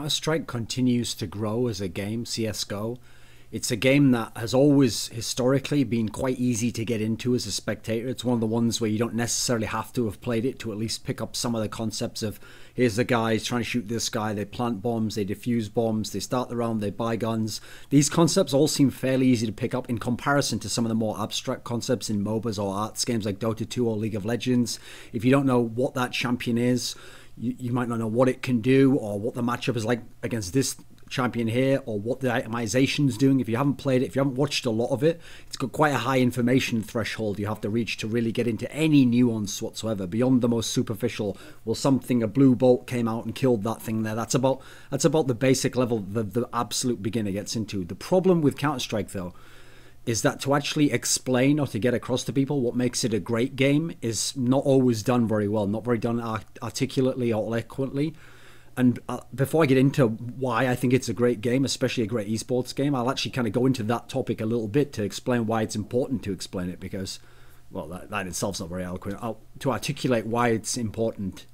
Counter-Strike continues to grow as a game, CSGO. It's a game that has always historically been quite easy to get into as a spectator. It's one of the ones where you don't necessarily have to have played it to at least pick up some of the concepts of, here's the guy, he's trying to shoot this guy, they plant bombs, they defuse bombs, they start the round, they buy guns. These concepts all seem fairly easy to pick up in comparison to some of the more abstract concepts in MOBAs or arts games like Dota 2 or League of Legends. If you don't know what that champion is, you might not know what it can do or what the matchup is like against this champion here or what the itemization is doing. If you haven't played it, if you haven't watched a lot of it, it's got quite a high information threshold you have to reach to really get into any nuance whatsoever beyond the most superficial. Well, something, a blue bolt came out and killed that thing there. That's about the basic level the absolute beginner gets into. The problem with Counter-Strike though is that to actually explain or to get across to people what makes it a great game is not always done very well, not very done articulately or eloquently. And before I get into why I think it's a great game, especially a great esports game, I'll actually kind of go into that topic a little bit to explain why it's important to explain it because, well, that itself's not very eloquent. To articulate why it's important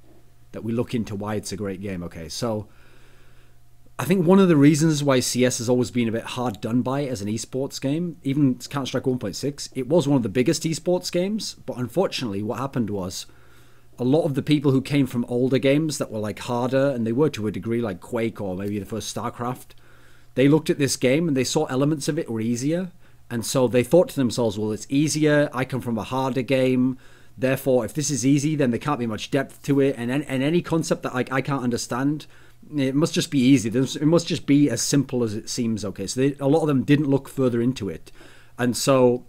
that we look into why it's a great game. Okay, so I think one of the reasons why CS has always been a bit hard done by as an esports game, even Counter-Strike 1.6, it was one of the biggest esports games, but unfortunately what happened was a lot of the people who came from older games that were like harder, and they were to a degree like Quake or maybe the first StarCraft, they looked at this game and they saw elements of it were easier, and so they thought to themselves, well, it's easier, I come from a harder game, therefore if this is easy then there can't be much depth to it, and any concept that I can't understand, it must just be easy. It must just be as simple as it seems. Okay, so a lot of them didn't look further into it. And so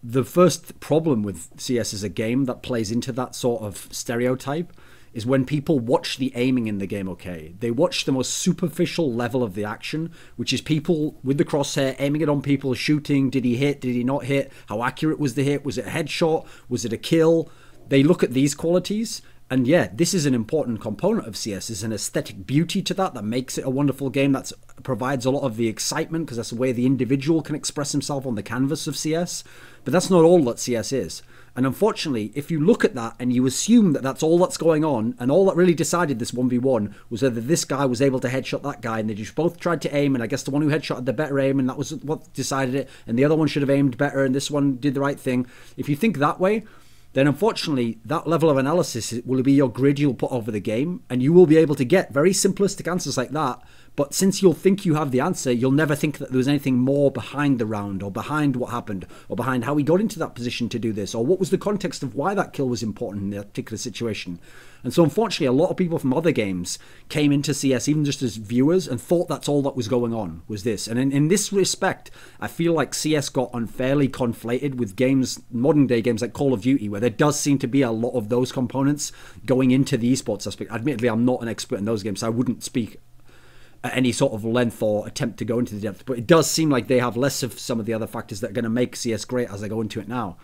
the first problem with CS as a game that plays into that sort of stereotype is when people watch the aiming in the game, okay? They watch the most superficial level of the action, which is people with the crosshair aiming it on people, shooting, did he hit, did he not hit, how accurate was the hit, was it a headshot, was it a kill? They look at these qualities. And yeah, this is an important component of CS. There's an aesthetic beauty to that makes it a wonderful game, that provides a lot of the excitement because that's the way the individual can express himself on the canvas of CS. But that's not all that CS is. And unfortunately, if you look at that and you assume that that's all that's going on, and all that really decided this 1v1 was whether this guy was able to headshot that guy, and they just both tried to aim, and I guess the one who headshot had the better aim, and that was what decided it, and the other one should have aimed better, and this one did the right thing. If you think that way, then unfortunately that level of analysis will be your grid you'll put over the game, and you will be able to get very simplistic answers like that, but since you'll think you have the answer, you'll never think that there was anything more behind the round, or behind what happened, or behind how he got into that position to do this, or what was the context of why that kill was important in that particular situation. And so unfortunately a lot of people from other games came into CS even just as viewers and thought that's all that was going on, was this. And in this respect, I feel like CS got unfairly conflated with games, modern day games like Call of Duty, where there does seem to be a lot of those components going into the esports aspect. Admittedly, I'm not an expert in those games, so I wouldn't speak at any sort of length or attempt to go into the depth, but it does seem like they have less of some of the other factors that are going to make CS great as I go into it now.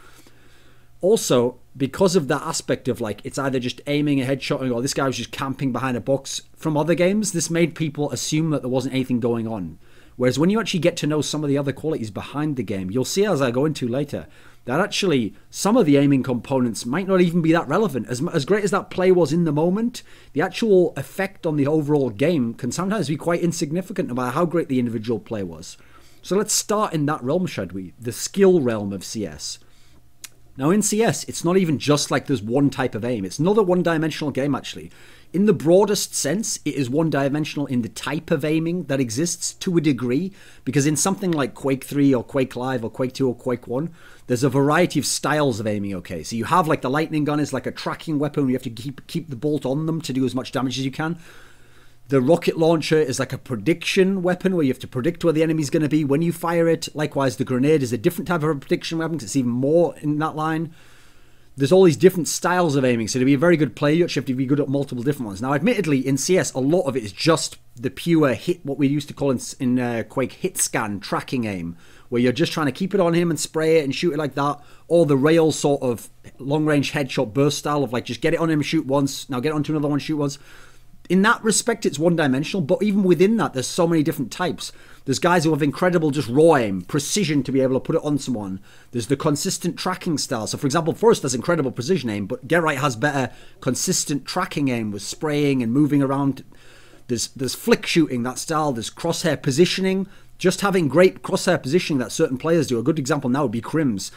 Also, because of that aspect of like, it's either just aiming and headshotting, or this guy was just camping behind a box from other games, this made people assume that there wasn't anything going on. Whereas when you actually get to know some of the other qualities behind the game, you'll see as I go into later, that actually some of the aiming components might not even be that relevant. As great as that play was in the moment, the actual effect on the overall game can sometimes be quite insignificant no matter how great the individual play was. So let's start in that realm, shall we? The skill realm of CS. Now in CS, it's not even just like there's one type of aim. It's not a one-dimensional game actually. In the broadest sense, it is one-dimensional in the type of aiming that exists to a degree, because in something like Quake 3 or Quake Live or Quake 2 or Quake 1, there's a variety of styles of aiming, okay? So you have like the lightning gun is like a tracking weapon, you have to keep the bolt on them to do as much damage as you can. The rocket launcher is like a prediction weapon where you have to predict where the enemy's going to be when you fire it. Likewise, the grenade is a different type of a prediction weapon because it's even more in that line. There's all these different styles of aiming, so to be a very good player, you actually have to be good at multiple different ones. Now, admittedly, in CS, a lot of it is just the pure hit, what we used to call in Quake, hit scan tracking aim, where you're just trying to keep it on him and spray it and shoot it like that, or the rail sort of long-range headshot burst style of like, just get it on him, shoot once, now get onto another one, shoot once. In that respect, it's one-dimensional, but even within that, there's so many different types. There's guys who have incredible just raw aim, precision to be able to put it on someone. There's the consistent tracking style. So, for example, Forrest has incredible precision aim, but Geralt has better consistent tracking aim with spraying and moving around. There's flick shooting, that style. There's crosshair positioning. Just having great crosshair positioning that certain players do. A good example now would be Crims.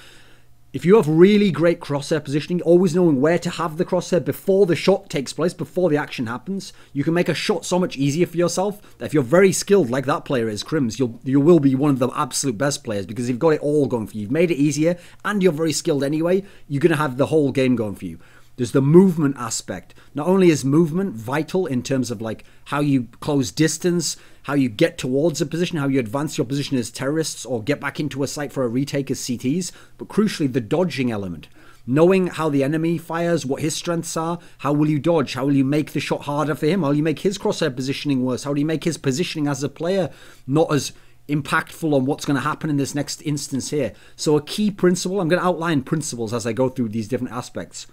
If you have really great crosshair positioning, always knowing where to have the crosshair before the shot takes place, before the action happens, you can make a shot so much easier for yourself that if you're very skilled like that player is, Crims, you will be one of the absolute best players because you've got it all going for you. You've made it easier and you're very skilled anyway. You're going to have the whole game going for you. There's the movement aspect. Not only is movement vital in terms of like how you close distance, how you get towards a position, how you advance your position as terrorists or get back into a site for a retake as CTs, but crucially the dodging element. Knowing how the enemy fires, what his strengths are, how will you dodge, how will you make the shot harder for him, how will you make his crosshair positioning worse, how do you make his positioning as a player not as impactful on what's going to happen in this next instance here. So a key principle, I'm going to outline principles as I go through these different aspects.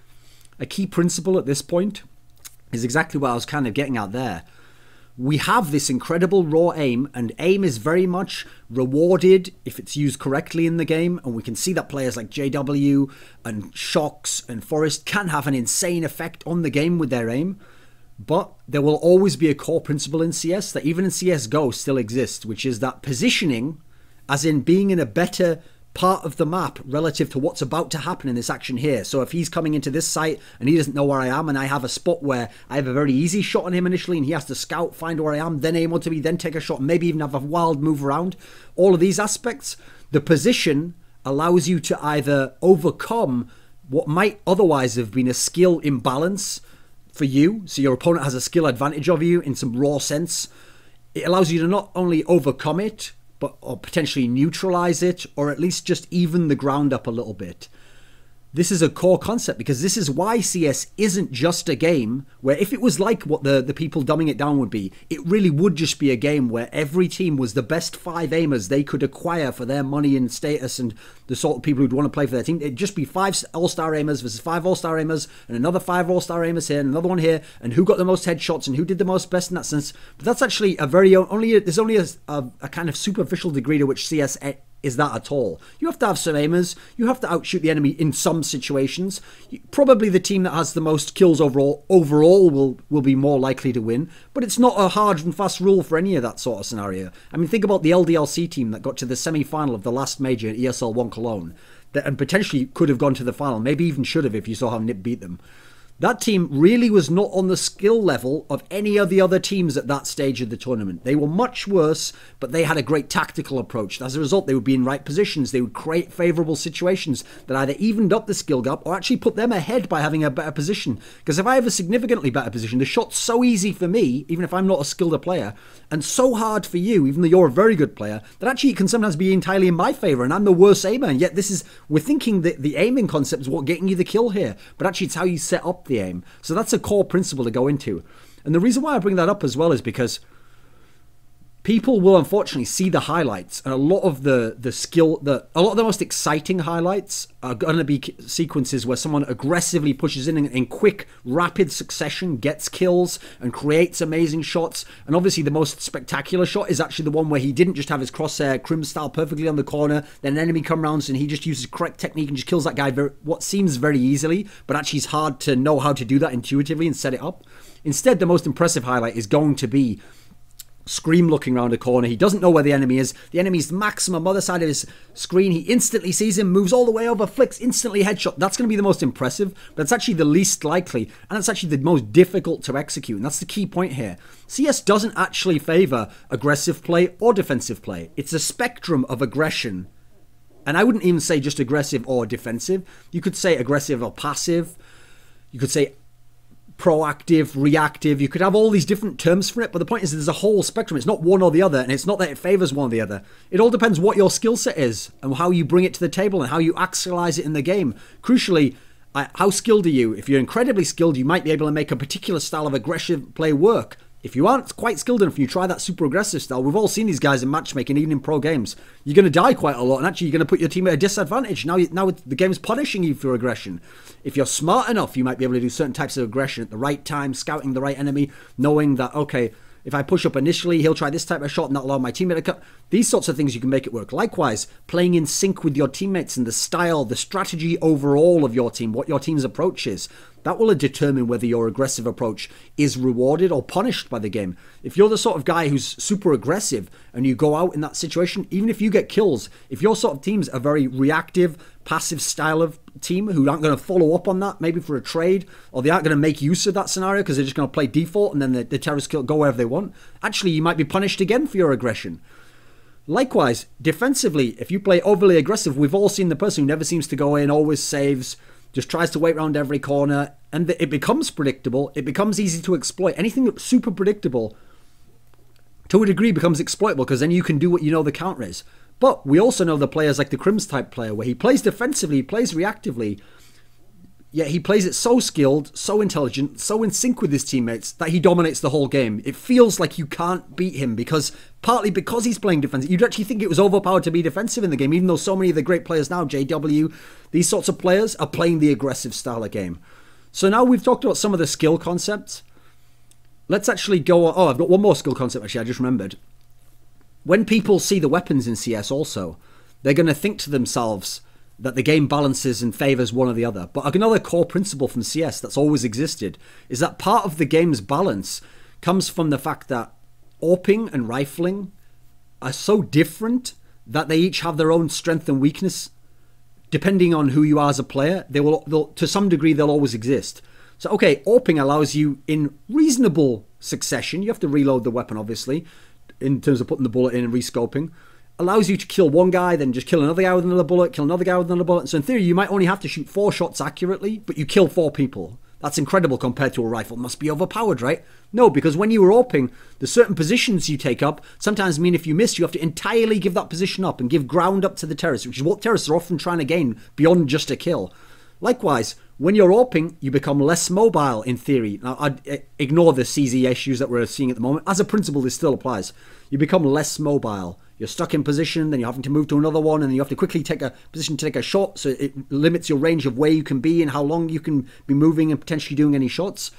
A key principle at this point is exactly what I was kind of getting at there. We have this incredible raw aim, and aim is very much rewarded if it's used correctly in the game, and we can see that players like JW and Shocks and Forest can have an insane effect on the game with their aim. But there will always be a core principle in CS that even in CSGO still exists, which is that positioning, as in being in a better part of the map relative to what's about to happen in this action here. So if he's coming into this site and he doesn't know where I am and I have a spot where I have a very easy shot on him initially and he has to scout, find where I am, then aim onto me, then take a shot, maybe even have a wild move around. All of these aspects, the position allows you to either overcome what might otherwise have been a skill imbalance for you. So your opponent has a skill advantage of you in some raw sense. It allows you to not only overcome it, or potentially neutralize it, or at least just even the ground up a little bit. This is a core concept because this is why CS isn't just a game where if it was like what the people dumbing it down would be, it really would just be a game where every team was the best 5 aimers they could acquire for their money and status and the sort of people who'd want to play for their team. It'd just be 5 all-star aimers versus 5 all-star aimers and another 5 all-star aimers here and another one here, and who got the most headshots and who did the most best in that sense. But that's actually a very there's only a kind of superficial degree to which CS is that at all. You have to have some aimers. You have to outshoot the enemy in some situations. Probably the team that has the most kills overall will be more likely to win. But it's not a hard and fast rule for any of that sort of scenario. I mean, think about the LDLC team that got to the semi-final of the last major at ESL 1 Cologne, and potentially could have gone to the final. Maybe even should have if you saw how Nip beat them. That team really was not on the skill level of any of the other teams at that stage of the tournament. They were much worse, but they had a great tactical approach. As a result, they would be in right positions. They would create favourable situations that either evened up the skill gap or actually put them ahead by having a better position. Because if I have a significantly better position, the shot's so easy for me, even if I'm not a skilled player, and so hard for you, even though you're a very good player, that actually it can sometimes be entirely in my favour, and I'm the worst aimer. And yet we're thinking that the aiming concept is what getting you the kill here, but actually it's how you set up the aim. So that's a core principle to go into. And the reason why I bring that up as well is because people will unfortunately see the highlights, and a lot of the most exciting highlights are going to be sequences where someone aggressively pushes in quick, rapid succession, gets kills and creates amazing shots. And obviously the most spectacular shot is actually the one where he didn't just have his crosshair Crim style perfectly on the corner, then an enemy comes around and he just uses correct technique and just kills that guy what seems very easily, but actually it's hard to know how to do that intuitively and set it up. Instead, the most impressive highlight is going to be Scream looking around a corner. He doesn't know where the enemy is. The enemy's maximum other side of his screen. He instantly sees him, moves all the way over, flicks, instantly headshot. That's going to be the most impressive, but it's actually the least likely, and it's actually the most difficult to execute. And that's the key point here. CS doesn't actually favour aggressive play or defensive play. It's a spectrum of aggression. And I wouldn't even say just aggressive or defensive. You could say aggressive or passive. You could say proactive, reactive. You could have all these different terms for it, but the point is there's a whole spectrum. It's not one or the other, and it's not that it favors one or the other. It all depends what your skill set is and how you bring it to the table and how you actualize it in the game. Crucially, how skilled are you? If you're incredibly skilled, you might be able to make a particular style of aggressive play work. If you aren't quite skilled enough, you try that super aggressive style. We've all seen these guys in matchmaking, even in pro games. You're going to die quite a lot, and actually you're going to put your team at a disadvantage. Now the game's punishing you for aggression. If you're smart enough, you might be able to do certain types of aggression at the right time, scouting the right enemy, knowing that, okay, If I push up initially, he'll try this type of shot and not allow my teammate to cut. These sorts of things you can make it work. Likewise, playing in sync with your teammates and the style, the strategy overall of your team, what your team's approach is. That will determine whether your aggressive approach is rewarded or punished by the game. If you're the sort of guy who's super aggressive and you go out in that situation, even if you get kills, if your sort of team's a very reactive, passive style of team who aren't going to follow up on that, maybe for a trade, or they aren't going to make use of that scenario because they're just going to play default and then the terrorists go wherever they want, actually you might be punished again for your aggression. Likewise, defensively, if you play overly aggressive, we've all seen the person who never seems to go in, always saves, just tries to wait around every corner, and it becomes predictable. It becomes easy to exploit. Anything that's super predictable, to a degree, becomes exploitable because then you can do what you know the counter is. But we also know the players like the Crims type player where he plays defensively, he plays reactively, yet he plays it so skilled, so intelligent, so in sync with his teammates that he dominates the whole game. It feels like you can't beat him partly because he's playing defensive. You'd actually think it was overpowered to be defensive in the game, even though so many of the great players now, JW, these sorts of players are playing the aggressive style of game. So now we've talked about some of the skill concepts. Let's actually go on. Oh, I've got one more skill concept actually, I just remembered. When people see the weapons in CS also, they're going to think to themselves that the game balances and favours one or the other. But another core principle from CS that's always existed is that part of the game's balance comes from the fact that AWPing and rifling are so different that they each have their own strength and weakness. Depending on who you are as a player, they'll to some degree, they'll always exist. So, okay, AWPing allows you in reasonable succession. You have to reload the weapon, obviously, in terms of putting the bullet in and rescoping. Allows you to kill one guy, then just kill another guy with another bullet, kill another guy with another bullet. So in theory, you might only have to shoot 4 shots accurately, but you kill 4 people. That's incredible compared to a rifle. It must be overpowered, right? No, because when you were AWPing, the certain positions you take up sometimes mean if you miss, you have to entirely give that position up and give ground up to the terrorists, which is what terrorists are often trying to gain beyond just a kill. Likewise, when you're AWPing, you become less mobile in theory. Now, I'd ignore the CZ issues that we're seeing at the moment. As a principle, this still applies. You become less mobile. You're stuck in position, then you're having to move to another one, and then you have to quickly take a position to take a shot, so it limits your range of where you can be and how long you can be moving and potentially doing any shots.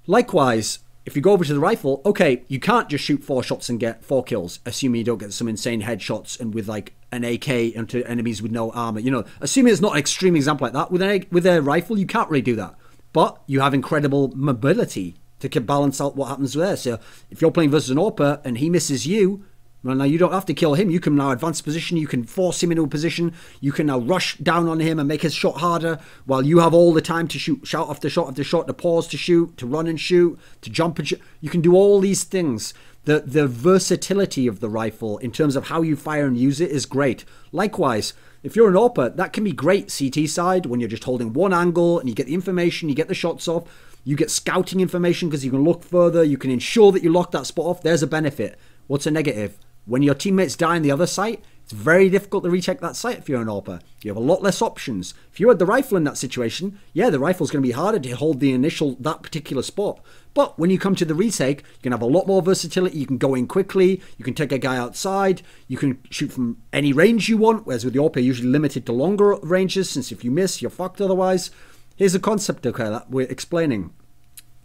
Likewise, if you go over to the rifle, okay, you can't just shoot 4 shots and get 4 kills, assuming you don't get some insane headshots and with like an AK into enemies with no armor. You know, assuming it's not an extreme example like that, with a rifle, you can't really do that. But you have incredible mobility to balance out what happens there. So if you're playing versus an AWPer and he misses you, well, now you don't have to kill him. You can now advance position. You can force him into a position. You can now rush down on him and make his shot harder while you have all the time to shoot shot after shot after shot, to pause to shoot, to run and shoot, to jump and shoot. You can do all these things. The versatility of the rifle in terms of how you fire and use it is great. Likewise, if you're an AWPer, that can be great CT side when you're just holding one angle and you get the information, you get the shots off. You get scouting information because you can look further. You can ensure that you lock that spot off. There's a benefit. What's a negative? When your teammates die in the other site, it's very difficult to retake that site if you're an AWPer. You have a lot less options. If you had the rifle in that situation, yeah, the rifle's going to be harder to hold that particular spot. But when you come to the retake, you can have a lot more versatility. You can go in quickly. You can take a guy outside. You can shoot from any range you want, whereas with the AWPer, you're usually limited to longer ranges, since if you miss, you're fucked otherwise. Here's a concept, okay, that we're explaining.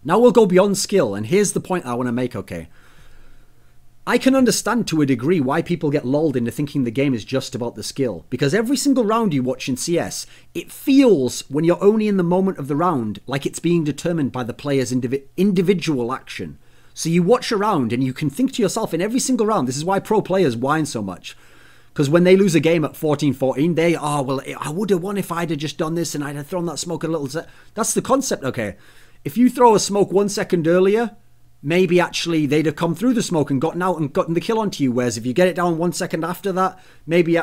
Now we'll go beyond skill, and here's the point I want to make, okay. I can understand to a degree why people get lulled into thinking the game is just about the skill. Because every single round you watch in CS, it feels, when you're only in the moment of the round, like it's being determined by the player's individual action. So you watch a round and you can think to yourself in every single round, this is why pro players whine so much. Because when they lose a game at 14-14, they, oh, well, I would have won if I'd have just done this and I'd have thrown that smoke a little. That's the concept, okay. If you throw a smoke 1 second earlier, maybe actually they'd have come through the smoke and gotten out and gotten the kill onto you. Whereas if you get it down 1 second after that, maybe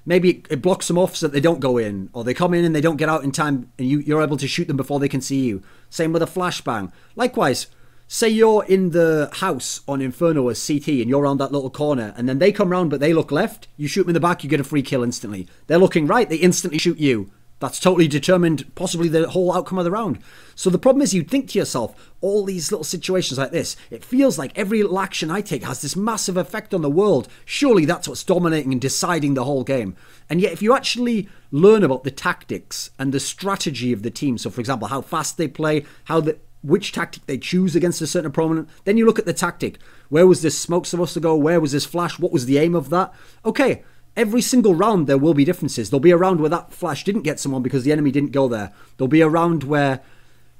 maybe it blocks them off so that they don't go in, or they come in and they don't get out in time and you're able to shoot them before they can see you. Same with a flashbang. Likewise, say you're in the house on Inferno as CT and you're around that little corner and then they come round but they look left, you shoot them in the back, you get a free kill instantly. They're looking right, they instantly shoot you. That's totally determined possibly the whole outcome of the round. So the problem is you'd think to yourself, all these little situations like this, it feels like every little action I take has this massive effect on the world. Surely that's what's dominating and deciding the whole game. And yet if you actually learn about the tactics and the strategy of the team, so for example, how fast they play, how which tactic they choose against a certain opponent. Then you look at the tactic. Where was this smoke supposed to go? Where was this flash? What was the aim of that? Okay, every single round there will be differences. There'll be a round where that flash didn't get someone because the enemy didn't go there. There'll be a round where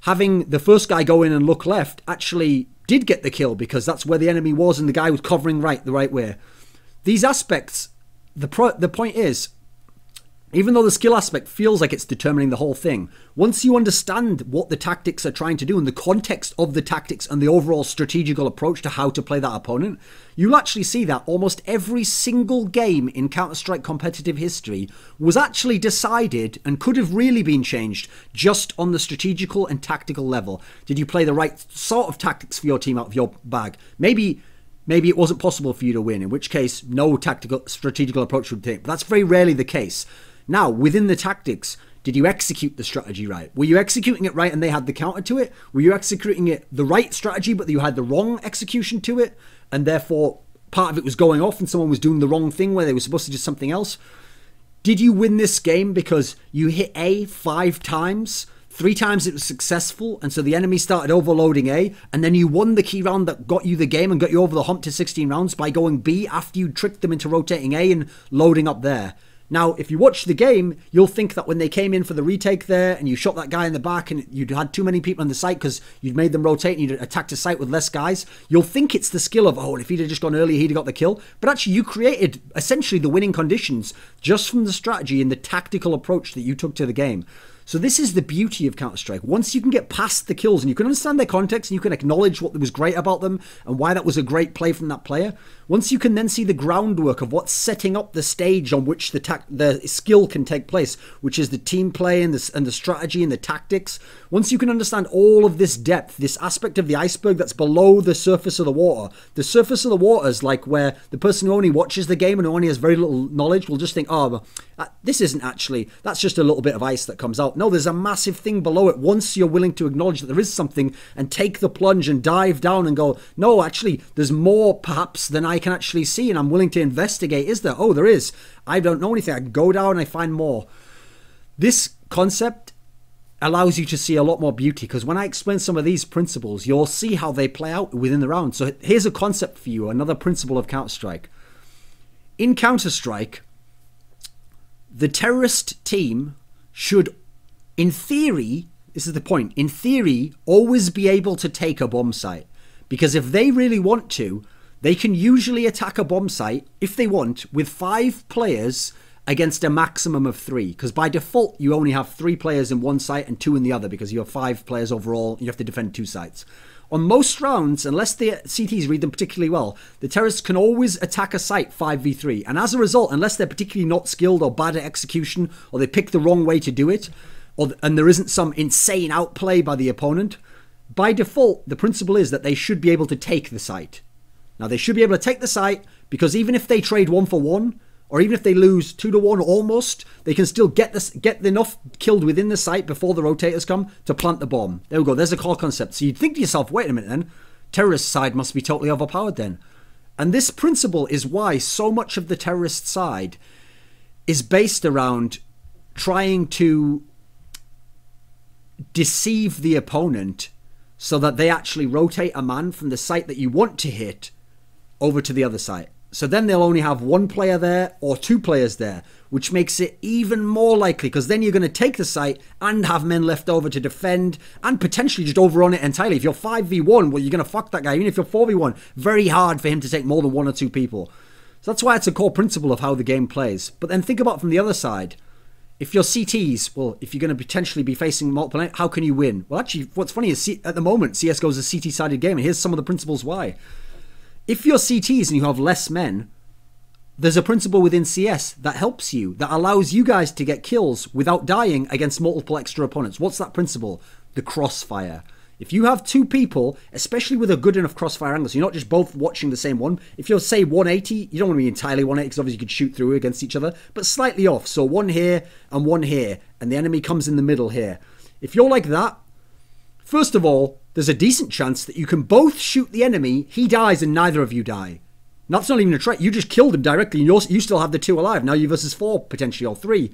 having the first guy go in and look left actually did get the kill because that's where the enemy was and the guy was covering the right way. These aspects, the point is, even though the skill aspect feels like it's determining the whole thing, once you understand what the tactics are trying to do and the context of the tactics and the overall strategical approach to how to play that opponent, you'll actually see that almost every single game in Counter-Strike competitive history was actually decided and could have really been changed just on the strategical and tactical level. Did you play the right sort of tactics for your team out of your bag? Maybe it wasn't possible for you to win, in which case no strategical approach would take. But that's very rarely the case. Now, within the tactics, did you execute the strategy right? Were you executing it right and they had the counter to it? Were you executing it the right strategy but you had the wrong execution to it? And therefore, part of it was going off and someone was doing the wrong thing where they were supposed to do something else? Did you win this game because you hit A 5 times? 3 times it was successful, and so the enemy started overloading A, and then you won the key round that got you the game and got you over the hump to 16 rounds by going B after you tricked them into rotating A and loading up there. Now, if you watch the game, you'll think that when they came in for the retake there and you shot that guy in the back and you'd had too many people on the site because you'd made them rotate and you'd attacked a site with less guys, you'll think it's the skill of, oh, if he'd have just gone earlier, he'd have got the kill. But actually, you created essentially the winning conditions just from the strategy and the tactical approach that you took to the game. So this is the beauty of Counter-Strike. Once you can get past the kills and you can understand their context and you can acknowledge what was great about them and why that was a great play from that player, once you can then see the groundwork of what's setting up the stage on which the skill can take place, which is the team play and the strategy and the tactics, once you can understand all of this depth, this aspect of the iceberg that's below the surface of the water. The surface of the water is like where the person who only watches the game and who only has very little knowledge will just think, oh, this isn't actually, that's just a little bit of ice that comes out. No, there's a massive thing below it. Once you're willing to acknowledge that there is something and take the plunge and dive down and go, no, actually, there's more perhaps than I can actually see and I'm willing to investigate. Is there? Oh, there is. I don't know anything. I can go down and I find more. This concept allows you to see a lot more beauty because when I explain some of these principles, you'll see how they play out within the round. So here's a concept for you, another principle of Counter-Strike. In Counter-Strike, the terrorist team should, in theory, this is the point, in theory, always be able to take a bomb site. Because if they really want to, they can usually attack a bomb site, if they want, with 5 players against a maximum of 3. Because by default, you only have 3 players in one site and 2 in the other because you have 5 players overall. You have to defend 2 sites. On most rounds, unless the CTs read them particularly well, the terrorists can always attack a site 5v3. And as a result, unless they're particularly not skilled or bad at execution, or they pick the wrong way to do it, and there isn't some insane outplay by the opponent, by default, the principle is that they should be able to take the site. Now, they should be able to take the site because even if they trade 1 for 1, or even if they lose 2 to 1 almost, they can still get enough killed within the site before the rotators come to plant the bomb. There we go. There's a core concept. So you'd think to yourself, wait a minute then, terrorist side must be totally overpowered then. And this principle is why so much of the terrorist side is based around trying to deceive the opponent so that they actually rotate a man from the site that you want to hit over to the other site. So then they'll only have 1 player there or 2 players there, which makes it even more likely because then you're going to take the site and have men left over to defend and potentially just overrun it entirely. If you're 5v1, well, you're going to fuck that guy. Even if you're 4v1, very hard for him to take more than 1 or 2 people. So that's why it's a core principle of how the game plays. But then think about it from the other side. If you're CTs, well, if you're going to potentially be facing multiple, how can you win? Well, actually, what's funny is at the moment, CSGO is a CT-sided game, and here's some of the principles why. If you're CTs and you have less men, there's a principle within CS that helps you, that allows you guys to get kills without dying against multiple extra opponents. What's that principle? The crossfire. If you have 2 people, especially with a good enough crossfire angle, so you're not just both watching the same one. If you're, say, 180, you don't want to be entirely 180 because obviously you could shoot through against each other, but slightly off. So 1 here and 1 here, and the enemy comes in the middle here. If you're like that, first of all, there's a decent chance that you can both shoot the enemy, he dies, and neither of you die. Now, that's not even a trait. You just killed him directly, and you still have the 2 alive. Now you versus 4, potentially, or 3.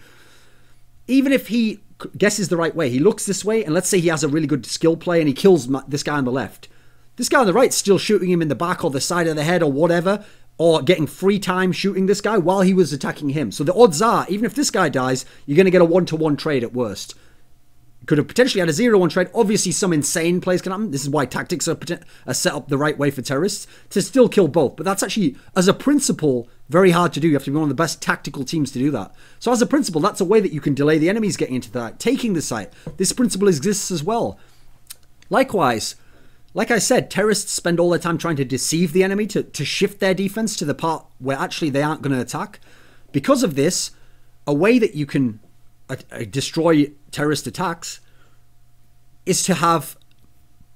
Even if he guesses the right way. He looks this way, and let's say he has a really good skill play and he kills this guy on the left. This guy on the right's still shooting him in the back or the side of the head or whatever, or getting free time shooting this guy while he was attacking him. So the odds are, even if this guy dies, you're going to get a 1-to-1 trade at worst. Could have potentially had a 0-1 trade. Obviously, some insane plays can happen. This is why tactics are set up the right way for terrorists, to still kill both. But that's actually, as a principle, very hard to do. You have to be one of the best tactical teams to do that. So as a principle, that's a way that you can delay the enemies getting into that, taking the site. This principle exists as well. Likewise, like I said, terrorists spend all their time trying to deceive the enemy, to shift their defense to the part where actually they aren't going to attack. Because of this, a way that you can destroy terrorist attacks is to have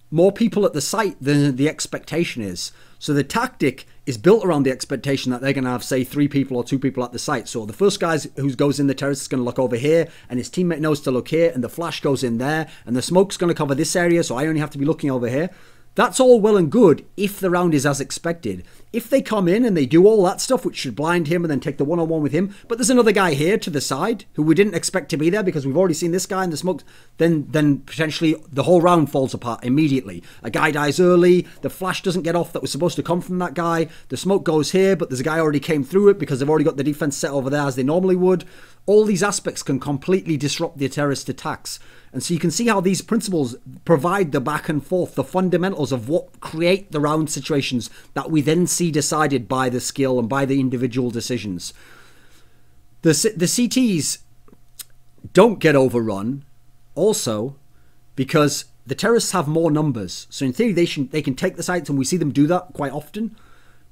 more people at the site than the expectation is. So the tactic is built around the expectation that they're going to have, say, 3 people or 2 people at the site. So the first guy who goes in, the terrorist is going to look over here, and his teammate knows to look here, and the flash goes in there, and the smoke's going to cover this area, so I only have to be looking over here. That's all well and good if the round is as expected. If they come in and they do all that stuff, which should blind him and then take the one-on-one with him, but there's another guy here to the side who we didn't expect to be there because we've already seen this guy in the smoke, then potentially the whole round falls apart immediately. A guy dies early, the flash doesn't get off that was supposed to come from that guy, the smoke goes here, but there's a guy already came through it because they've already got the defense set over there as they normally would. All these aspects can completely disrupt the terrorist attacks. And so you can see how these principles provide the back and forth, the fundamentals of what create the round situations that we then see decided by the skill and by the individual decisions. The CTs don't get overrun also because the terrorists have more numbers. So in theory, they can take the sites, and we see them do that quite often.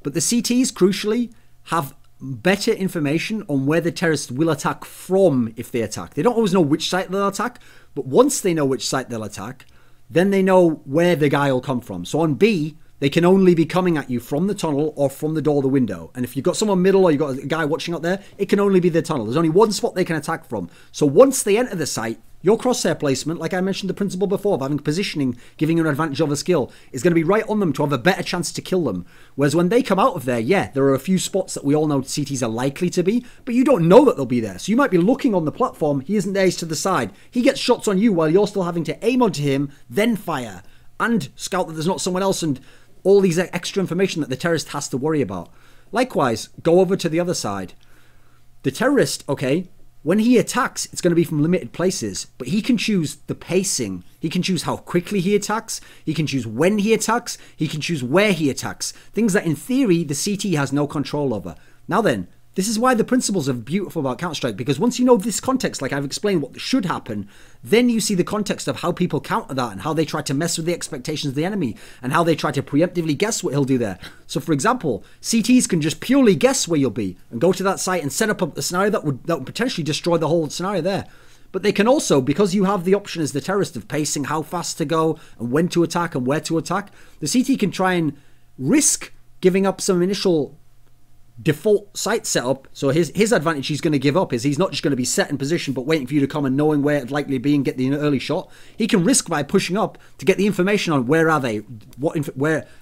But the CTs, crucially, have better information on where the terrorists will attack from if they attack. They don't always know which site they'll attack, but once they know which site they'll attack, then they know where the guy will come from. So on B, they can only be coming at you from the tunnel or from the door or the window. And if you've got someone middle or you've got a guy watching out there, it can only be the tunnel. There's only one spot they can attack from. So once they enter the site, your crosshair placement, like I mentioned the principle before of having positioning, giving you an advantage over skill, is going to be right on them to have a better chance to kill them. Whereas when they come out of there, yeah, there are a few spots that we all know CTs are likely to be, but you don't know that they'll be there. So you might be looking on the platform, he isn't there, he's to the side. He gets shots on you while you're still having to aim onto him, then fire, and scout that there's not someone else, and all these extra information that the terrorist has to worry about. Likewise, go over to the other side. The terrorist, okay, when he attacks, it's going to be from limited places, but he can choose the pacing. He can choose how quickly he attacks. He can choose when he attacks. He can choose where he attacks. Things that, in theory, the CT has no control over. Now then, this is why the principles are beautiful about Counter-Strike, because once you know this context, like I've explained what should happen, then you see the context of how people counter that and how they try to mess with the expectations of the enemy and how they try to preemptively guess what he'll do there. So, for example, CTs can just purely guess where you'll be and go to that site and set up a scenario that would potentially destroy the whole scenario there. But they can also, because you have the option as the terrorist of pacing how fast to go and when to attack and where to attack, the CT can try and risk giving up some initial default site setup. So his advantage he's going to give up is he's not just going to be set in position but waiting for you to come and knowing where it's likely to be and get the early shot. He can risk by pushing up to get the information on where are they,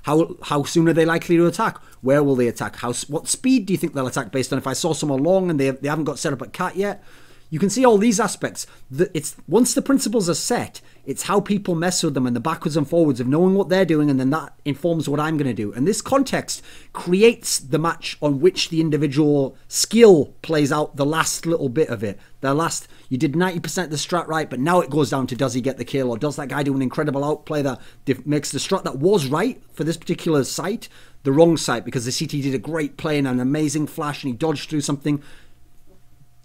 how soon are they likely to attack, where will they attack, what speed do you think they'll attack based on if I saw someone long and they haven't got set up at cat yet. You can see all these aspects. It's once the principles are set, it's how people mess with them and the backwards and forwards of knowing what they're doing, and then that informs what I'm going to do. And this context creates the match on which the individual skill plays out the last little bit of it. You did 90% of the strat right, but now it goes down to does he get the kill, or does that guy do an incredible outplay that makes the strat that was right for this particular site the wrong site because the CT did a great play and an amazing flash and he dodged through something.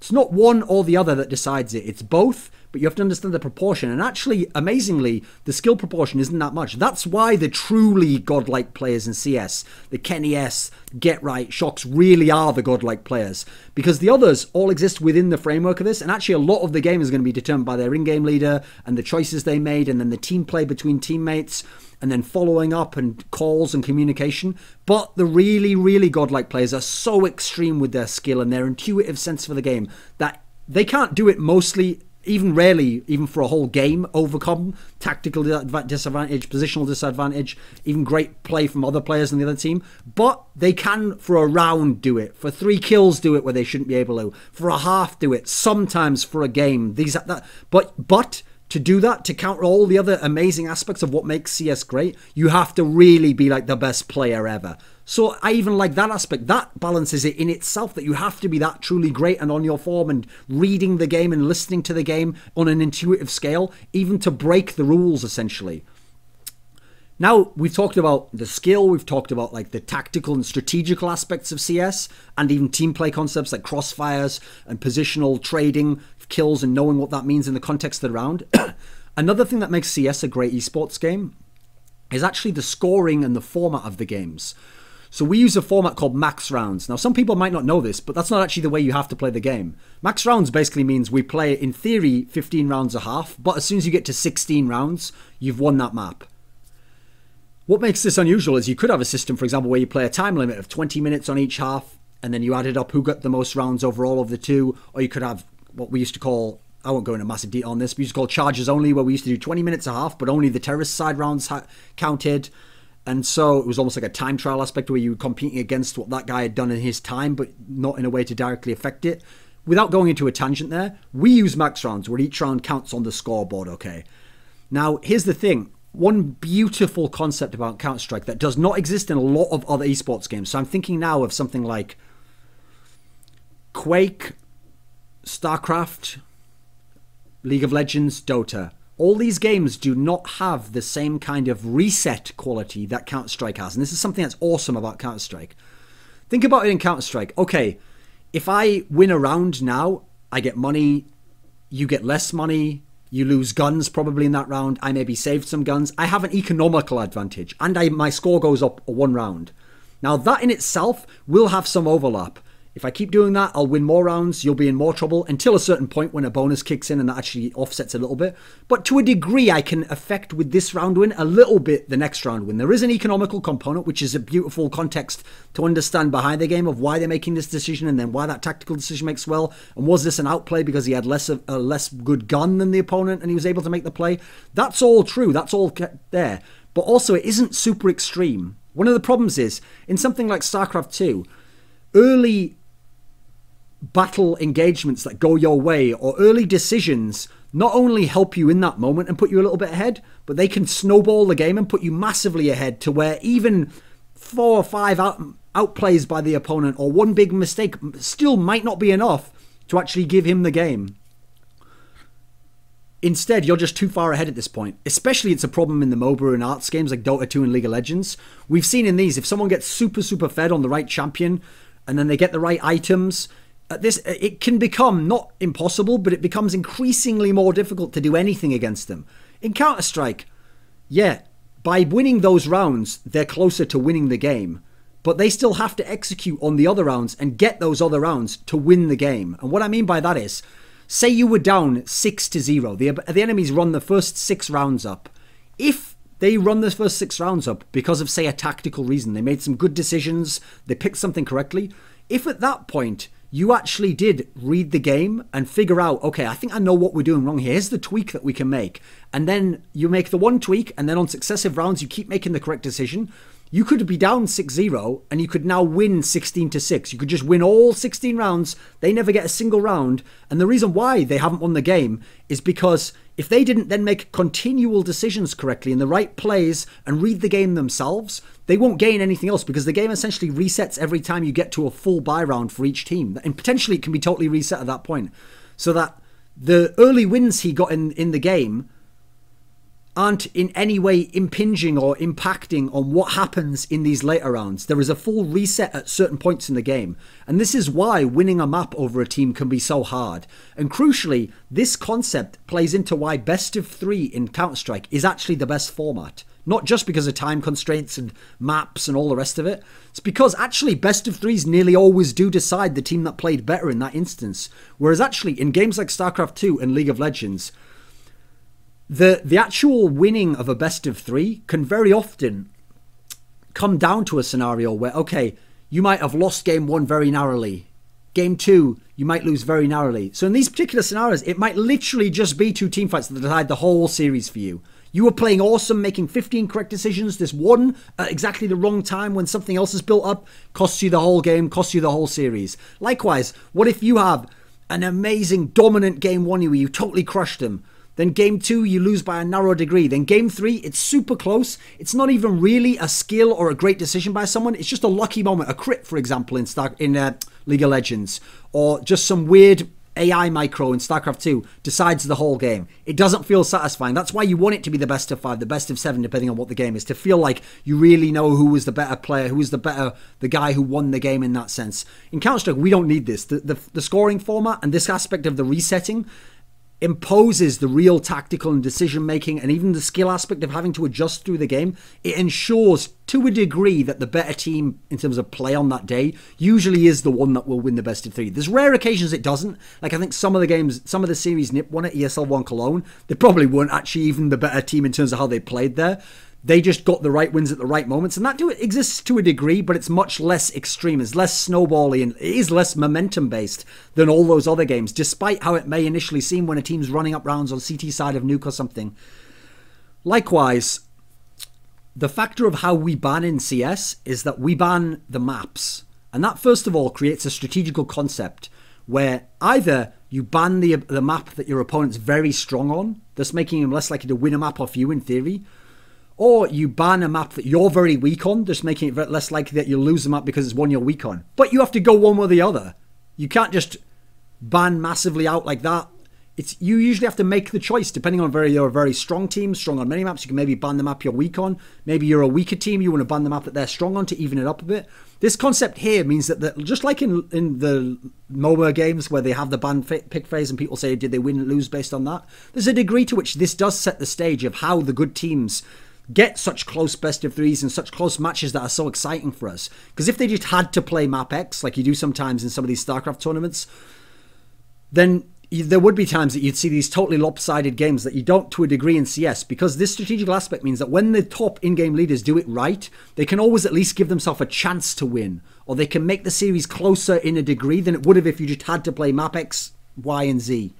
It's not one or the other that decides it. It's both, but you have to understand the proportion. And actually, amazingly, the skill proportion isn't that much. That's why the truly godlike players in CS, the Kenny S, Get Right, Shocks, really are the godlike players. Because the others all exist within the framework of this. And actually, a lot of the game is going to be determined by their in-game leader and the choices they made, and then the team play between teammates, and then following up and calls and communication. But the really, really godlike players are so extreme with their skill and their intuitive sense for the game that they can't do it mostly even rarely, even for a whole game, overcome tactical disadvantage, positional disadvantage, even great play from other players on the other team. But they can, for a round, do it. For 3 kills, do it where they shouldn't be able to. For a half, do it. Sometimes for a game. But to do that, to counter all the other amazing aspects of what makes CS great, you have to really be like the best player ever. So I even like that aspect. That balances it in itself, that you have to be that truly great and on your form and reading the game and listening to the game on an intuitive scale, even to break the rules, essentially. Now, we've talked about the skill, we've talked about like the tactical and strategical aspects of CS, and even team play concepts like crossfires and positional trading, kills, and knowing what that means in the context of the round. Another thing that makes CS a great esports game is actually the scoring and the format of the games. So we use a format called max rounds. Now, some people might not know this, but that's not actually the way you have to play the game. Max rounds basically means we play, in theory, 15 rounds a half, but as soon as you get to 16 rounds, you've won that map. What makes this unusual is you could have a system, for example, where you play a time limit of 20 minutes on each half, and then you added up who got the most rounds over all of the 2, or you could have what we used to call, I won't go into massive detail on this, we used to call charges only, where we used to do 20 minutes a half, but only the terrorist side rounds counted. And so it was almost like a time trial aspect where you were competing against what that guy had done in his time, but not in a way to directly affect it. Without going into a tangent there, we use max rounds where each round counts on the scoreboard, okay? Now, here's the thing. One beautiful concept about Counter-Strike that does not exist in a lot of other esports games. So I'm thinking now of something like Quake, StarCraft, League of Legends, Dota. All these games do not have the same kind of reset quality that Counter-Strike has. And this is something that's awesome about Counter-Strike. Think about it in Counter-Strike. Okay, if I win a round now, I get money, you get less money, you lose guns probably in that round, I maybe saved some guns. I have an economical advantage, and my score goes up 1 round. Now that in itself will have some overlap. If I keep doing that, I'll win more rounds, you'll be in more trouble, until a certain point when a bonus kicks in and that actually offsets a little bit. But to a degree, I can affect with this round win a little bit the next round win. There is an economical component, which is a beautiful context to understand behind the game of why they're making this decision and then why that tactical decision makes well. And was this an outplay because he had a less good gun than the opponent and he was able to make the play? That's all true. That's all there. But also, it isn't super extreme. One of the problems is, in something like StarCraft 2, early battle engagements that go your way or early decisions not only help you in that moment and put you a little bit ahead, but they can snowball the game and put you massively ahead to where even 4 or 5 outplays by the opponent or one big mistake still might not be enough to actually give him the game. Instead, you're just too far ahead at this point. Especially it's a problem in the MOBA and arts games like Dota 2 and League of Legends. We've seen in these, if someone gets super fed on the right champion and then they get the right items, it can become not impossible, but it becomes increasingly more difficult to do anything against them. In Counter-Strike, yeah, by winning those rounds, they're closer to winning the game, but they still have to execute on the other rounds and get those other rounds to win the game. And what I mean by that is, say you were down 6-0, the enemies run the first 6 rounds up. If they run the first 6 rounds up because of, say, a tactical reason, they made some good decisions, they picked something correctly, if at that point you actually did read the game and figure out, okay, I think I know what we're doing wrong here. Here's the tweak that we can make. And then you make the one tweak, and then on successive rounds, you keep making the correct decision. You could be down 6-0, and you could now win 16-6. You could just win all 16 rounds. They never get a single round. And the reason why they haven't won the game is because if they didn't then make continual decisions correctly in the right plays and read the game themselves, they won't gain anything else because the game essentially resets every time you get to a full buy round for each team. And potentially it can be totally reset at that point. So that the early wins he got in the game aren't in any way impinging or impacting on what happens in these later rounds. There is a full reset at certain points in the game. And this is why winning a map over a team can be so hard. And crucially, this concept plays into why best of 3 in Counter-Strike is actually the best format. Not just because of time constraints and maps and all the rest of it. It's because actually best of 3s nearly always do decide the team that played better in that instance. Whereas actually in games like StarCraft 2 and League of Legends, the actual winning of a best of 3 can very often come down to a scenario where, okay, you might have lost game 1 very narrowly. Game 2, you might lose very narrowly. So in these particular scenarios, it might literally just be 2 team fights that decide the whole series for you. You were playing awesome, making 15 correct decisions. This one at exactly the wrong time when something else is built up costs you the whole game, costs you the whole series. Likewise, what if you have an amazing, dominant Game 1 where you totally crushed them? Then Game 2, you lose by a narrow degree. Then Game 3, it's super close. It's not even really a skill or a great decision by someone. It's just a lucky moment. A crit, for example, in League of Legends. Or just some weird AI micro in StarCraft 2 decides the whole game. It doesn't feel satisfying. That's why you want it to be the best of 5, the best of 7, depending on what the game is, to feel like you really know who was the better player, who was the guy who won the game in that sense. In Counter-Strike, we don't need this. The scoring format and this aspect of the resetting imposes the real tactical and decision making, and even the skill aspect of having to adjust through the game. It ensures to a degree that the better team in terms of play on that day usually is the one that will win the best of 3. There's rare occasions it doesn't. Like I think some of the games, some of the series Nip won at ESL 1 Cologne, they probably weren't actually even the better team in terms of how they played there. They just got the right wins at the right moments, and that exists to a degree, but it's much less extreme. It's less snowbally, and it is less momentum-based than all those other games, despite how it may initially seem when a team's running up rounds on CT side of Nuke or something. Likewise, the factor of how we ban in CS is that we ban the maps. And that, first of all, creates a strategical concept where either you ban the map that your opponent's very strong on, thus making him less likely to win a map off you in theory, or you ban a map that you're very weak on, just making it less likely that you'll lose the map because it's one you're weak on. But you have to go one or the other. You can't just ban massively out like that. You usually have to make the choice, depending on you're a very strong team, strong on many maps. You can maybe ban the map you're weak on. Maybe you're a weaker team, you want to ban the map that they're strong on to even it up a bit. This concept here means that just like in the MOBA games where they have the ban pick phase and people say, did they win and lose based on that? There's a degree to which this does set the stage of how the good teams get such close best of 3s and such close matches that are so exciting for us. Because if they just had to play map X, like you do sometimes in some of these StarCraft tournaments, then there would be times that you'd see these totally lopsided games that you don't to a degree in CS, because this strategical aspect means that when the top in-game leaders do it right, they can always at least give themselves a chance to win, or they can make the series closer in a degree than it would have if you just had to play map X, Y, and Z.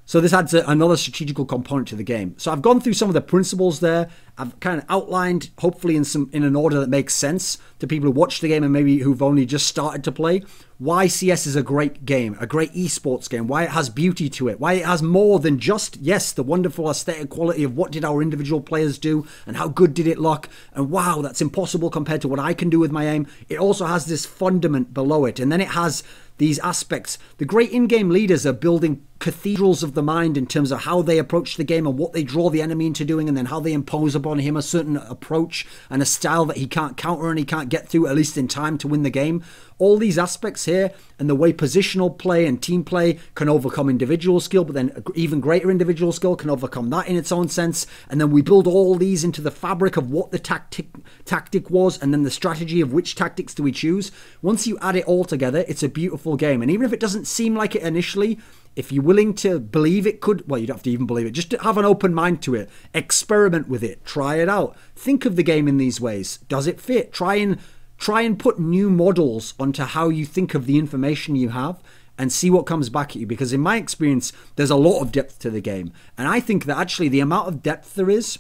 So this adds another strategical component to the game. So I've gone through some of the principles there. I've kind of outlined, hopefully in an order that makes sense to people who watch the game and maybe who've only just started to play, why CS is a great game, a great esports game, why it has beauty to it, why it has more than just, yes, the wonderful aesthetic quality of what did our individual players do and how good did it look, and wow, that's impossible compared to what I can do with my aim. It also has this fundament below it, and then it has these aspects. The great in-game leaders are building cathedrals of the mind in terms of how they approach the game and what they draw the enemy into doing, and then how they impose upon him a certain approach and a style that he can't counter and he can't get through, at least in time to win the game. All these aspects here, and the way positional play and team play can overcome individual skill, but then even greater individual skill can overcome that in its own sense. And then we build all these into the fabric of what the tactic was, and then the strategy of which tactics do we choose. Once you add it all together, it's a beautiful game. And even if it doesn't seem like it initially, if you're willing to believe it could, well, you don't have to even believe it, just to have an open mind to it, experiment with it, try it out, think of the game in these ways. Does it fit? Try and put new models onto how you think of the information you have and see what comes back at you. Because in my experience, there's a lot of depth to the game. And I think that actually the amount of depth there is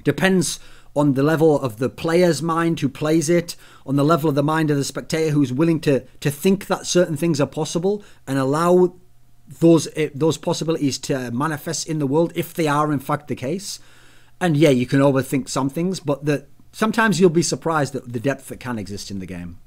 depends on the level of the player's mind who plays it, on the level of the mind of the spectator who's willing to think that certain things are possible and allow those possibilities to manifest in the world if they are in fact the case. And yeah, you can overthink some things, but sometimes you'll be surprised at the depth that can exist in the game.